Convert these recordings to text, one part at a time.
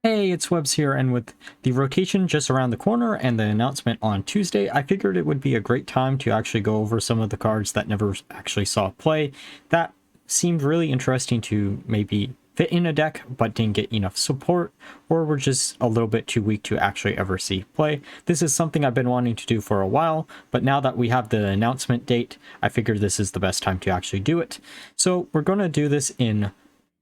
Hey, it's Webs here, and with the rotation just around the corner and the announcement on Tuesday, I figured it would be a great time to actually go over some of the cards that never actually saw play that seemed really interesting to maybe fit in a deck but didn't get enough support or were just a little bit too weak to actually ever see play. This is something I've been wanting to do for a while, but now that we have the announcement date, I figured this is the best time to actually do it. So we're going to do this in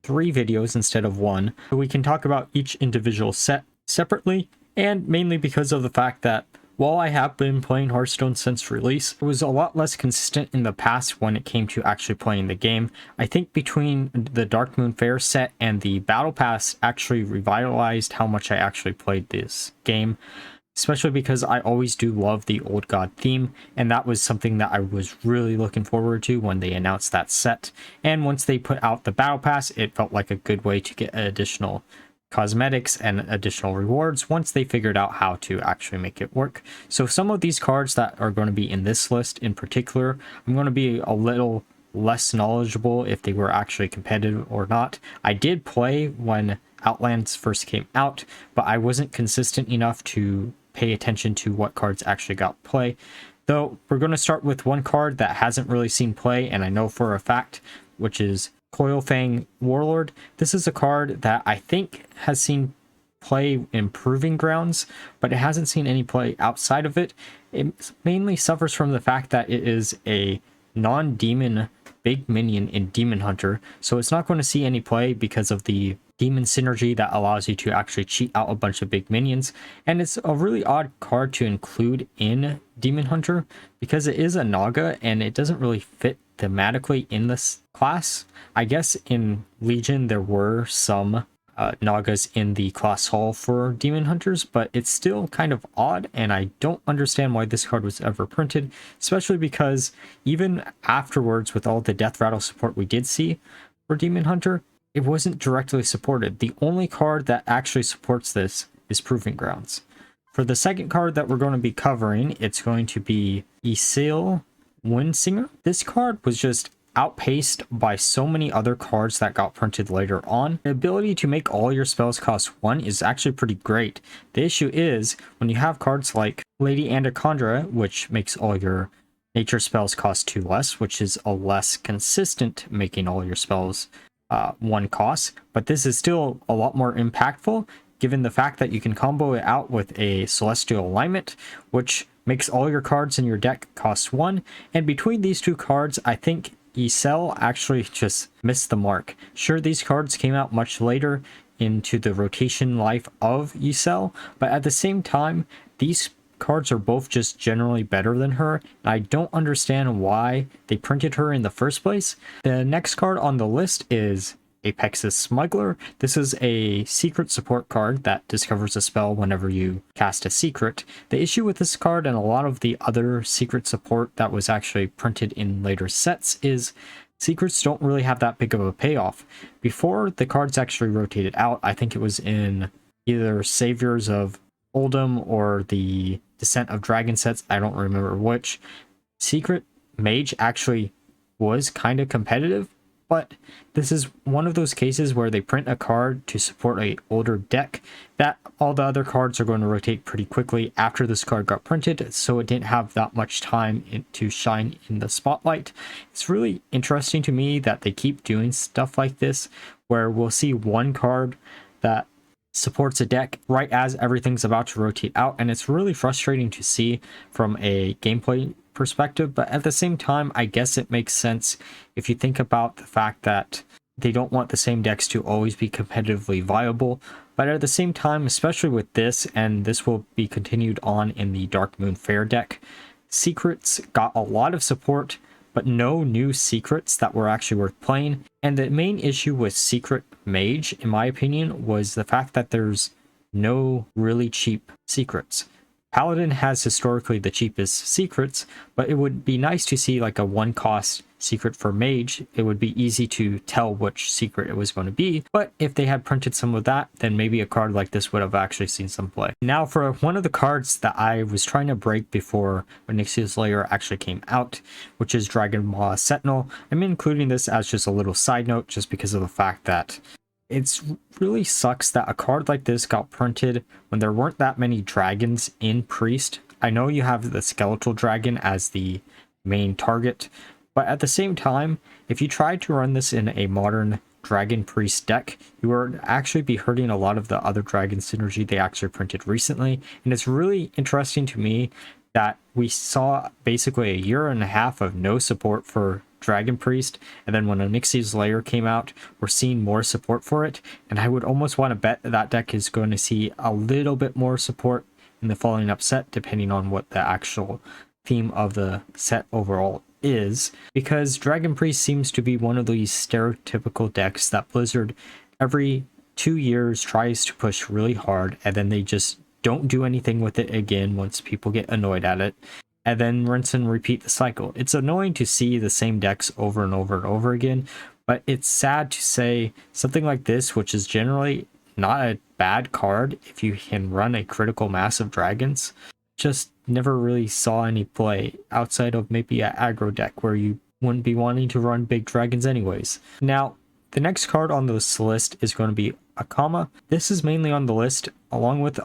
3 videos instead of one. We can talk about each individual set separately, and mainly because of the fact that while I have been playing Hearthstone since release, it was a lot less consistent in the past when it came to actually playing the game. I think between the Dark Moon Fair set and the Battle Pass actually revitalized how much I actually played this game, especially because I always do love the Old God theme, and that was something that I was really looking forward to when they announced that set. And once they put out the Battle Pass, it felt like a good way to get additional cosmetics and additional rewards once they figured out how to actually make it work. So some of these cards that are going to be in this list in particular, I'm going to be a little less knowledgeable if they were actually competitive or not. I did play when Outlands first came out, but I wasn't consistent enough to pay attention to what cards actually got play. Though we're going to start with one card that hasn't really seen play, and I know for a fact, which is Coilfang Warlord. This is a card that I think has seen play in Proving Grounds, but it hasn't seen any play outside of it. It mainly suffers from the fact that it is a non-demon big minion in Demon Hunter, so it's not going to see any play because of the demon synergy that allows you to actually cheat out a bunch of big minions. And it's a really odd card to include in Demon Hunter because it is a Naga and it doesn't really fit thematically in this class. I guess in Legion there were some Nagas in the class hall for Demon Hunters, but it's still kind of odd, and I don't understand why this card was ever printed, especially because even afterwards, with all the Death Rattle support we did see for Demon Hunter, it wasn't directly supported. The only card that actually supports this is Proving Grounds. For the second card that we're going to be covering, it's going to be Isil Windsinger. This card was just outpaced by so many other cards that got printed later on. The ability to make all your spells cost 1 is actually pretty great. The issue is, when you have cards like Lady Andacondra, which makes all your nature spells cost 2 less, which is a less consistent making all your spells 1 cost, but this is still a lot more impactful given the fact that you can combo it out with a Celestial Alignment, which makes all your cards in your deck cost 1, and between these two cards, I think Isil actually just missed the mark. Sure, these cards came out much later into the rotation life of Isil, but at the same time, these cards are both just generally better than her, and I don't understand why they printed her in the first place. The next card on the list is Apex's Smuggler. This is a secret support card that discovers a spell whenever you cast a secret. The issue with this card and a lot of the other secret support that was actually printed in later sets is secrets don't really have that big of a payoff. Before the cards actually rotated out, I think it was in either Saviors of Oldham or the Descent of Dragon sets, I don't remember which, Secret Mage actually was kind of competitive. But this is one of those cases where they print a card to support a older deck that all the other cards are going to rotate pretty quickly after this card got printed, so it didn't have that much time to shine in the spotlight. It's really interesting to me that they keep doing stuff like this, where we'll see one card that supports a deck right as everything's about to rotate out, and it's really frustrating to see from a gameplay perspective, but at the same time, I guess it makes sense if you think about the fact that they don't want the same decks to always be competitively viable. But at the same time, especially with this, and this will be continued on in the Dark Moon Fair deck, secrets got a lot of support, but no new secrets that were actually worth playing. And the main issue with Secret Mage, in my opinion, was the fact that there's no really cheap secrets. Paladin has historically the cheapest secrets, but it would be nice to see like a 1-cost secret for Mage. It would be easy to tell which secret it was going to be, but if they had printed some of that, then maybe a card like this would have actually seen some play. Now for one of the cards that I was trying to break before Onyxia's Lair actually came out, which is Dragon Maw Sentinel. I'm including this as just a little side note just because of the fact that It's really sucks that a card like this got printed when there weren't that many dragons in Priest. I know you have the Skeletal Dragon as the main target, but at the same time, if you tried to run this in a modern Dragon Priest deck, you would actually be hurting a lot of the other Dragon synergy they actually printed recently. And it's really interesting to me that we saw basically a year and a half of no support for Dragon Priest, and then when Onyxia's Lair came out, we're seeing more support for it, and I would almost want to bet that deck is going to see a little bit more support in the following up set, depending on what the actual theme of the set overall is, because Dragon Priest seems to be one of these stereotypical decks that Blizzard every 2 years tries to push really hard, and then they just don't do anything with it again once people get annoyed at it, and then rinse and repeat the cycle. It's annoying to see the same decks over and over and over again, but it's sad to say something like this, which is generally not a bad card if you can run a critical mass of dragons, just never really saw any play outside of maybe an aggro deck where you wouldn't be wanting to run big dragons anyways. Now, the next card on this list is going to be Akama. This is mainly on the list along with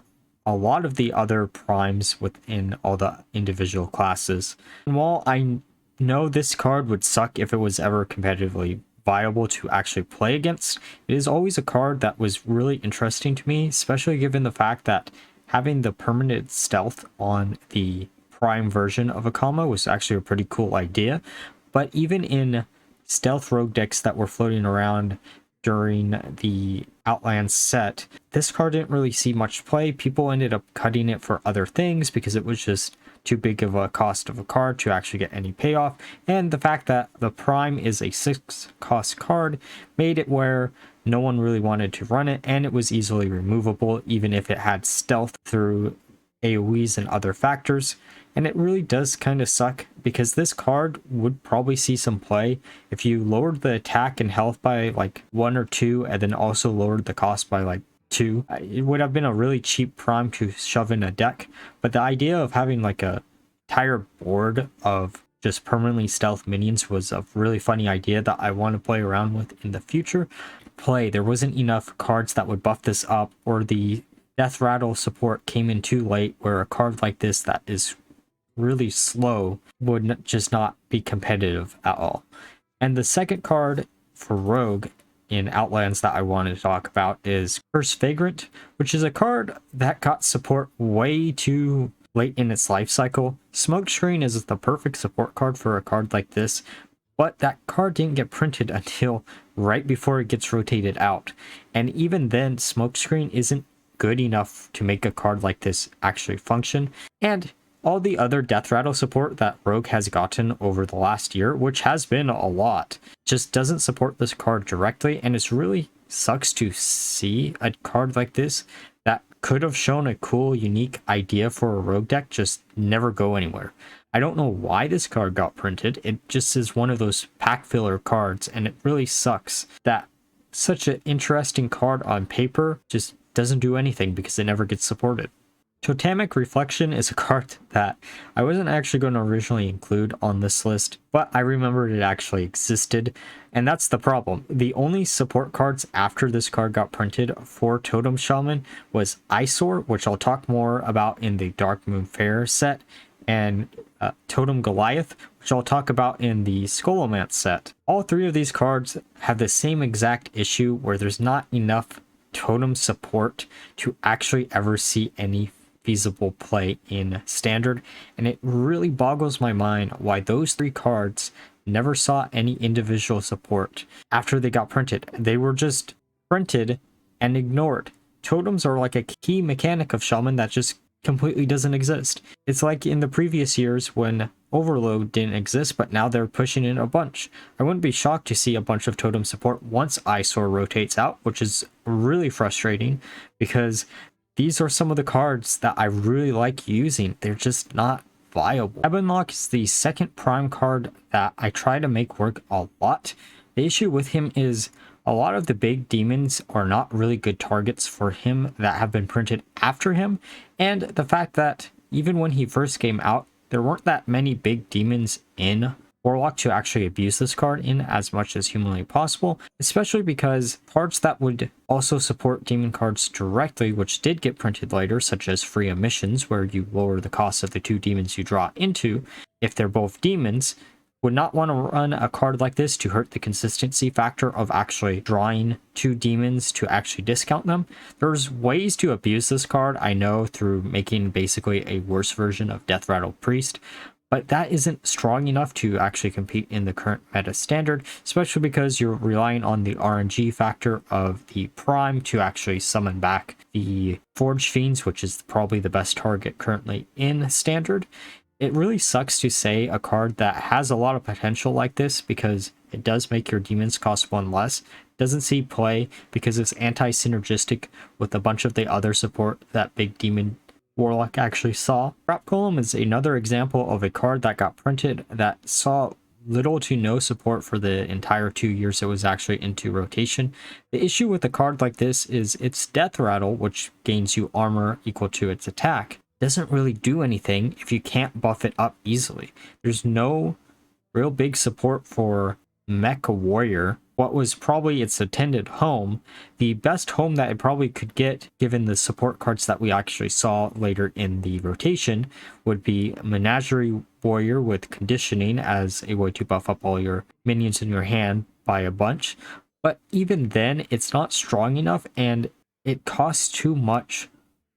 a lot of the other primes within all the individual classes. And while I know this card would suck if it was ever competitively viable to actually play against, it is always a card that was really interesting to me, especially given the fact that having the permanent stealth on the prime version of Akama was actually a pretty cool idea. But even in stealth rogue decks that were floating around during the Outland set, this card didn't really see much play. People ended up cutting it for other things because it was just too big of a cost of a card to actually get any payoff. And the fact that the prime is a 6-cost card made it where no one really wanted to run it, and it was easily removable even if it had stealth through AoEs and other factors. And it really does kind of suck because this card would probably see some play if you lowered the attack and health by like 1 or 2 and then also lowered the cost by like 2. It would have been a really cheap prime to shove in a deck, but the idea of having like a entire board of just permanently stealth minions was a really funny idea that I want to play around with in the future. There wasn't enough cards that would buff this up, or the Death Rattle support came in too late where a card like this that is really slow would just not be competitive at all. And the second card for Rogue in Outlands that I wanted to talk about is Curse Vagrant, which is a card that got support way too late in its life cycle. Smokescreen is the perfect support card for a card like this, but that card didn't get printed until right before it gets rotated out. And even then, Smokescreen isn't good enough to make a card like this actually function. And all the other Death Rattle support that Rogue has gotten over the last year, which has been a lot, just doesn't support this card directly, and it's really sucks to see a card like this that could have shown a cool, unique idea for a Rogue deck just never go anywhere. I don't know why this card got printed. It just is one of those pack filler cards, and it really sucks that such an interesting card on paper just doesn't do anything because it never gets supported. Totemic Reflection is a card that I wasn't actually going to originally include on this list, but I remembered it actually existed, and that's the problem. The only support cards after this card got printed for Totem Shaman was Eyesore, which I'll talk more about in the Dark Moon Fair set, and Totem Goliath, which I'll talk about in the Scholomance set. All three of these cards have the same exact issue where there's not enough totem support to actually ever see any feasible play in standard, and it really boggles my mind why those three cards never saw any individual support after they got printed. They were just printed and ignored. Totems are like a key mechanic of Shaman that just completely doesn't exist. It's like in the previous years when Overload didn't exist, but now they're pushing in a bunch. I wouldn't be shocked to see a bunch of totem support once Eyesore rotates out, which is really frustrating because these are some of the cards that I really like using. They're just not viable. Ebonlock is the second prime card that I try to make work a lot. The issue with him is a lot of the big demons are not really good targets for him that have been printed after him, and the fact that even when he first came out, there weren't that many big demons in Warlock to actually abuse this card in as much as humanly possible, especially because cards that would also support demon cards directly, which did get printed later, such as free emissions, where you lower the cost of the 2 demons you draw into if they're both demons, would not want to run a card like this to hurt the consistency factor of actually drawing 2 demons to actually discount them. There's ways to abuse this card, I know, through making basically a worse version of Death Rattle Priest, but that isn't strong enough to actually compete in the current meta standard, especially because you're relying on the RNG factor of the Prime to actually summon back the Forged Fiends, which is probably the best target currently in standard. It really sucks to say a card that has a lot of potential like this, because it does make your demons cost 1 less, doesn't see play because it's anti-synergistic with a bunch of the other support that big demon Warlock actually saw. Trap Golem is another example of a card that got printed that saw little to no support for the entire 2 years it was actually into rotation. The issue with a card like this is its Death Rattle, which gains you armor equal to its attack, doesn't really do anything if you can't buff it up easily. There's no real big support for Mecha Warrior, what was probably its intended home. The best home that it probably could get, given the support cards that we actually saw later in the rotation, would be Menagerie Warrior with Conditioning as a way to buff up all your minions in your hand by a bunch. But even then, it's not strong enough, and it costs too much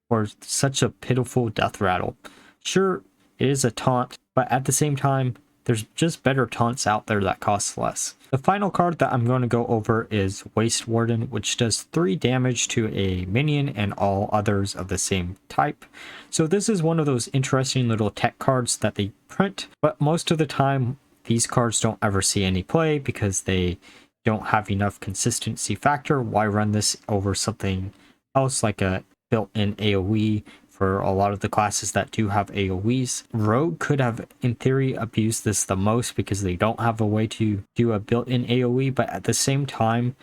for such a pitiful Death Rattle. Sure, it is a taunt, but at the same time, there's just better taunts out there that cost less. The final card that I'm going to go over is Waste Warden, which does 3 damage to a minion and all others of the same type. So this is one of those interesting little tech cards that they print, but most of the time these cards don't ever see any play because they don't have enough consistency factor. Why run this over something else like a built-in AoE for a lot of the classes that do have AoEs? Rogue could have, in theory, abused this the most because they don't have a way to do a built-in AoE, but at the same time,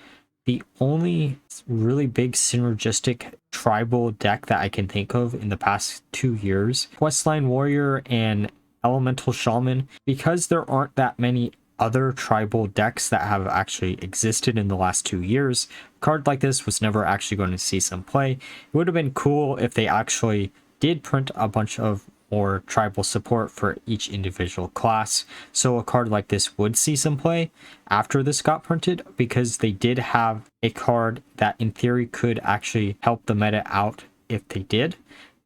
the only really big synergistic tribal deck that I can think of in the past 2 years, Questline Warrior and Elemental Shaman, because there aren't that many other tribal decks that have actually existed in the last 2 years, a card like this was never actually going to see some play. It would have been cool if they actually did print a bunch of more tribal support for each individual class, so a card like this would see some play after this got printed, because they did have a card that in theory could actually help the meta out if they did.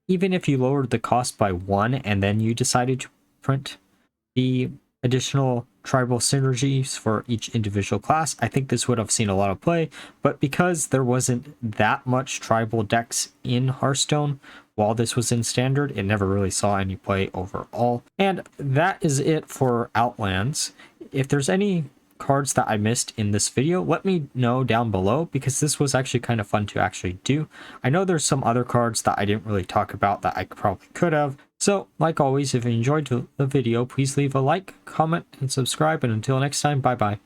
Even if you lowered the cost by 1 and then you decided to print the additional tribal synergies for each individual class, I think this would have seen a lot of play, but because there wasn't that much tribal decks in Hearthstone while this was in standard, it never really saw any play overall. And that is it for Outlands. If there's any cards that I missed in this video, let me know down below, because this was actually kind of fun to actually do. I know there's some other cards that I didn't really talk about that I probably could have. So, like always, if you enjoyed the video, please leave a like, comment, and subscribe, and until next time, bye-bye.